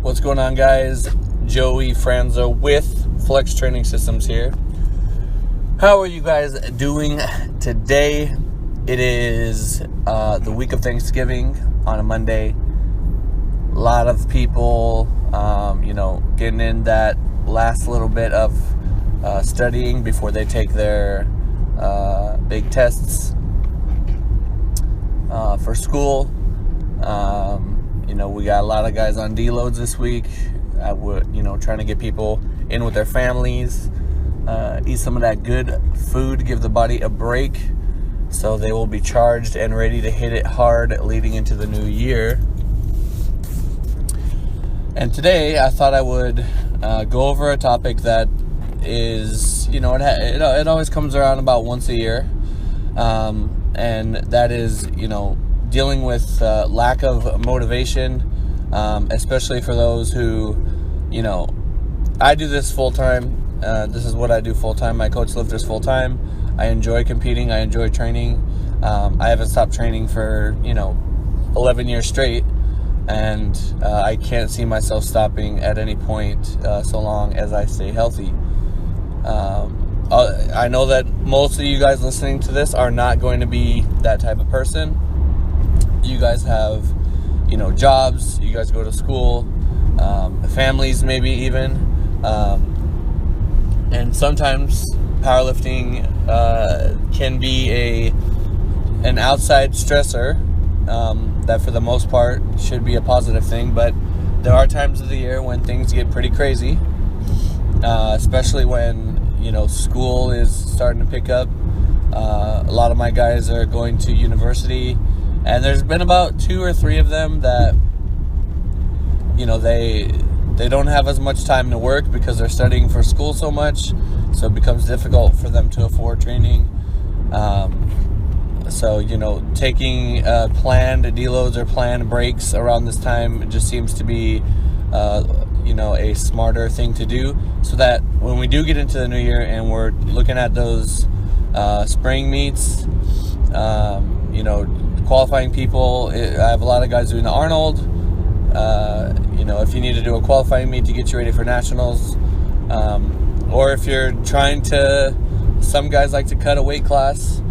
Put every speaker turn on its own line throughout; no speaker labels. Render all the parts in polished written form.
What's going on, guys? Joey Franzo with Flex Training Systems here. How are you guys doing today? It is the week of Thanksgiving on a Monday. A lot of people, getting in that last little bit of studying before they take their big tests for school. We got a lot of guys on deloads this week. Trying to get people in with their families, eat some of that good food, give the body a break, so they will be charged and ready to hit it hard leading into the new year. And today, I thought I would go over a topic that is, it always comes around about once a year, and that is, dealing with lack of motivation, especially for those who, I do this full-time. This is what I do full-time. I coach lifters full-time. I enjoy competing. I enjoy training. I haven't stopped training for, 11 years straight, and I can't see myself stopping at any point so long as I stay healthy. I know that most of you guys listening to this are not going to be that type of person. You guys have, jobs, you guys go to school, families maybe even, and sometimes powerlifting can be an outside stressor that for the most part should be a positive thing, but there are times of the year when things get pretty crazy, especially when, school is starting to pick up. A lot of my guys are going to university, and there's been about 2 or 3 of them that, they don't have as much time to work because they're studying for school so much, so it becomes difficult for them to afford training. Taking planned deloads or planned breaks around this time just seems to be, a smarter thing to do, so that when we do get into the new year and we're looking at those spring meets, qualifying people. I have a lot of guys doing the Arnold. If you need to do a qualifying meet to get you ready for nationals, or if you're trying to, some guys like to cut a weight class,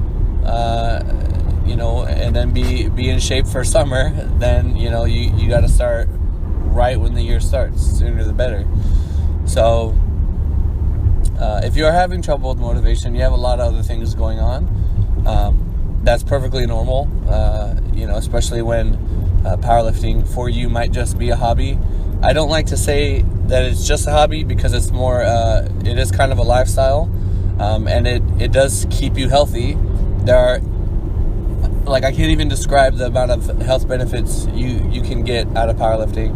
and then be in shape for summer. Then you got to start right when the year starts. Sooner the better. So if you are having trouble with motivation, you have a lot of other things going on. That's perfectly normal, especially when powerlifting for you might just be a hobby. I don't like to say that it's just a hobby because it's more, it is kind of a lifestyle, and it does keep you healthy. There are, I can't even describe the amount of health benefits you can get out of powerlifting,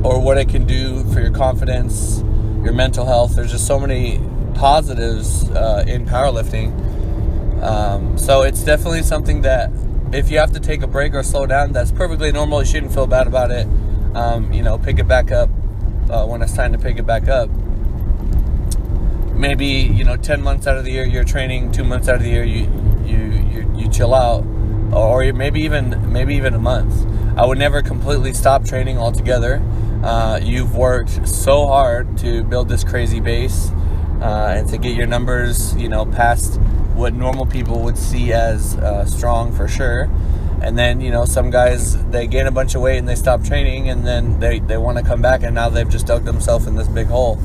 or what it can do for your confidence, your mental health. There's just so many positives in powerlifting. So it's definitely something that if you have to take a break or slow down, that's perfectly normal. You shouldn't feel bad about it. Pick it back up when it's time to pick it back up. Maybe 10 months out of the year you're training, 2 months out of the year you chill out, or maybe even a month. I would never completely stop training altogether. You've worked so hard to build this crazy base, and to get your numbers past what normal people would see as strong for sure. And then some guys, they gain a bunch of weight and they stop training, and then they want to come back, and now they've just dug themselves in this big hole.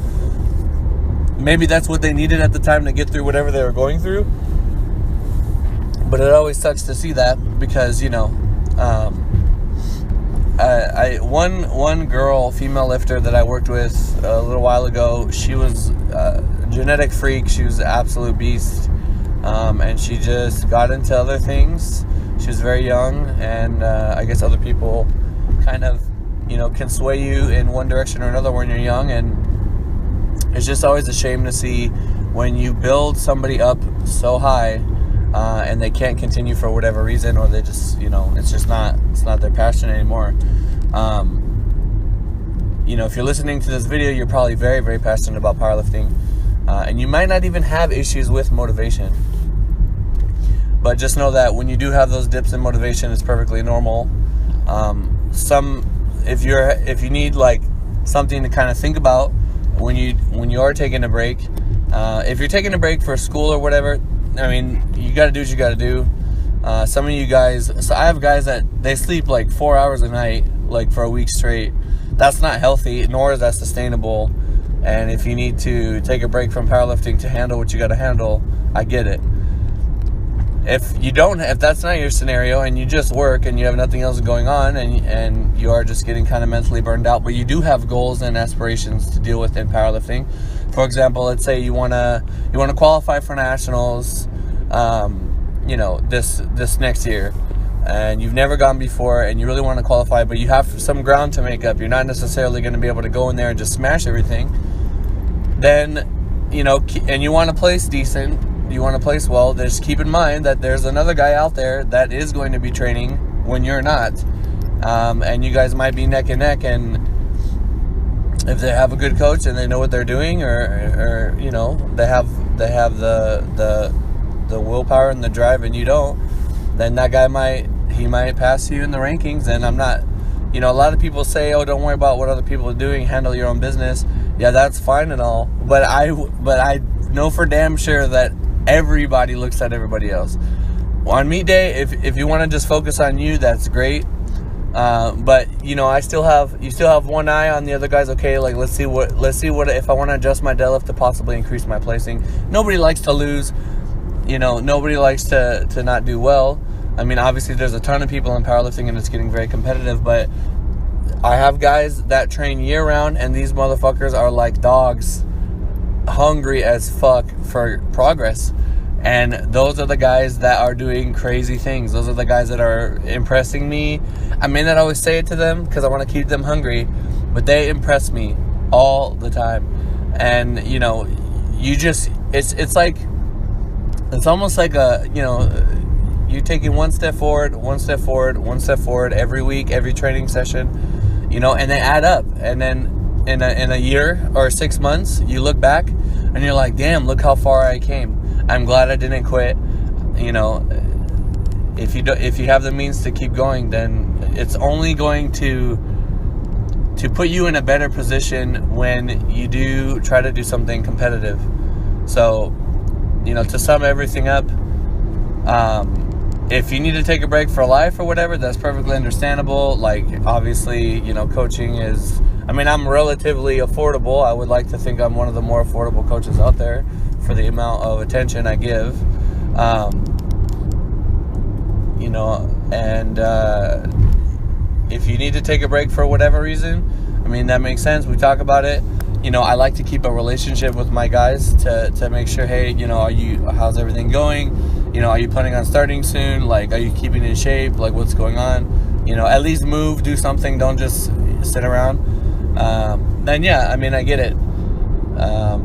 Maybe that's what they needed at the time to get through whatever they were going through, but it always sucks to see that, because one girl, female lifter that I worked with a little while ago, she was a genetic freak. She was an absolute beast, and she just got into other things. She was very young, and I guess other people kind of can sway you in one direction or another when you're young, and it's just always a shame to see when you build somebody up so high, and they can't continue for whatever reason, or they just it's not their passion anymore. If you're listening to this video, you're probably very, very passionate about powerlifting, and you might not even have issues with motivation. But just know that when you do have those dips in motivation, it's perfectly normal. Some if you need like something to kind of think about when you are taking a break, if you're taking a break for school or whatever, I mean, you got to do what you got to do. Some of you guys, so I have guys that they sleep like 4 hours a night, like for a week straight. That's not healthy, nor is that sustainable. And if you need to take a break from powerlifting to handle what you got to handle, I get it. If that's not your scenario and you just work and you have nothing else going on and you are just getting kind of mentally burned out, but you do have goals and aspirations to deal with in powerlifting. For example, let's say you want to qualify for nationals, this next year, and you've never gone before and you really want to qualify, but you have some ground to make up. You're not necessarily going to be able to go in there and just smash everything. Then, and you want to place decent, you want to place well, just keep in mind that there's another guy out there that is going to be training when you're not. And you guys might be neck and neck, and if they have a good coach and they know what they're doing, or they have the willpower and the drive and you don't, then that guy might pass you in the rankings. And I'm not, a lot of people say, oh, don't worry about what other people are doing, handle your own business. Yeah, that's fine and all, but I know for damn sure that everybody looks at everybody else. On meet day, if you want to just focus on you, that's great. But you still have one eye on the other guys. Okay, like let's see what if I want to adjust my deadlift to possibly increase my placing. Nobody likes to lose. Nobody likes to not do well. I mean, obviously there's a ton of people in powerlifting and it's getting very competitive, but I have guys that train year round and these motherfuckers are like dogs, hungry as fuck for progress. And those are the guys that are doing crazy things. Those are the guys that are impressing me. I may not always say it to them because I want to keep them hungry, but they impress me all the time. And it's almost like you taking one step forward every week, every training session, and they add up. And then in a year or 6 months, you look back and you're like, damn, look how far I came. I'm glad I didn't quit. If you have the means to keep going, then it's only going to put you in a better position when you do try to do something competitive. So, to sum everything up, if you need to take a break for life or whatever, that's perfectly understandable. Like, obviously, coaching is, I'm relatively affordable. I would like to think I'm one of the more affordable coaches out there for the amount of attention I give. And if you need to take a break for whatever reason, that makes sense. We talk about it. I like to keep a relationship with my guys to make sure, hey, how's everything going? Are you planning on starting soon? Like, are you keeping in shape? Like, what's going on? At least move, do something. Don't just sit around. Then yeah, I get it.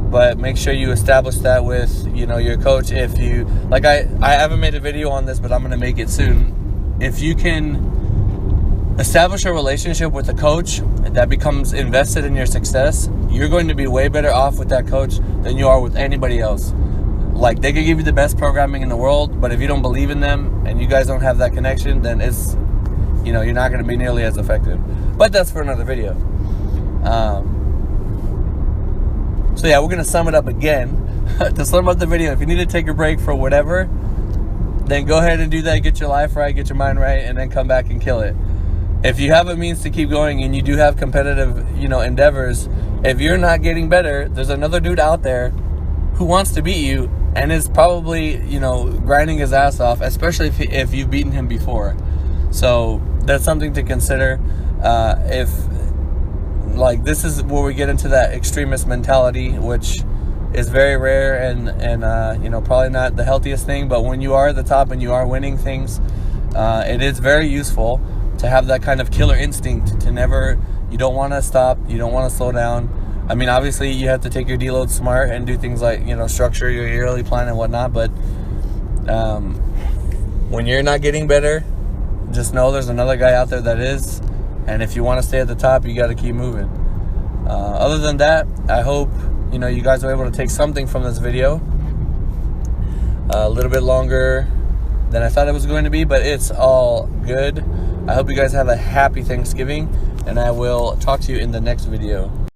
But make sure you establish that with, your coach. If you, like, I haven't made a video on this, but I'm going to make it soon. If you can establish a relationship with a coach that becomes invested in your success, you're going to be way better off with that coach than you are with anybody else. Like, they could give you the best programming in the world, but if you don't believe in them and you guys don't have that connection, then it's, you're not going to be nearly as effective. But that's for another video. So yeah, we're going to sum it up again. To sum up the video, if you need to take a break for whatever, then go ahead and do that. Get your life right, get your mind right, and then come back and kill it. If you have a means to keep going and you do have competitive, endeavors, if you're not getting better, there's another dude out there who wants to beat you and is probably, grinding his ass off, especially if you've beaten him before. So that's something to consider. This is where we get into that extremist mentality, which is very rare and probably not the healthiest thing. But when you are at the top and you are winning things, it is very useful to have that kind of killer instinct you don't want to stop, you don't want to slow down. Obviously you have to take your deload smart and do things like, structure your yearly plan and whatnot. But when you're not getting better, just know there's another guy out there that is. And if you want to stay at the top, you got to keep moving. Other than that, I hope, you guys are able to take something from this video. A little bit longer than I thought it was going to be, but it's all good. I hope you guys have a happy Thanksgiving, and I will talk to you in the next video.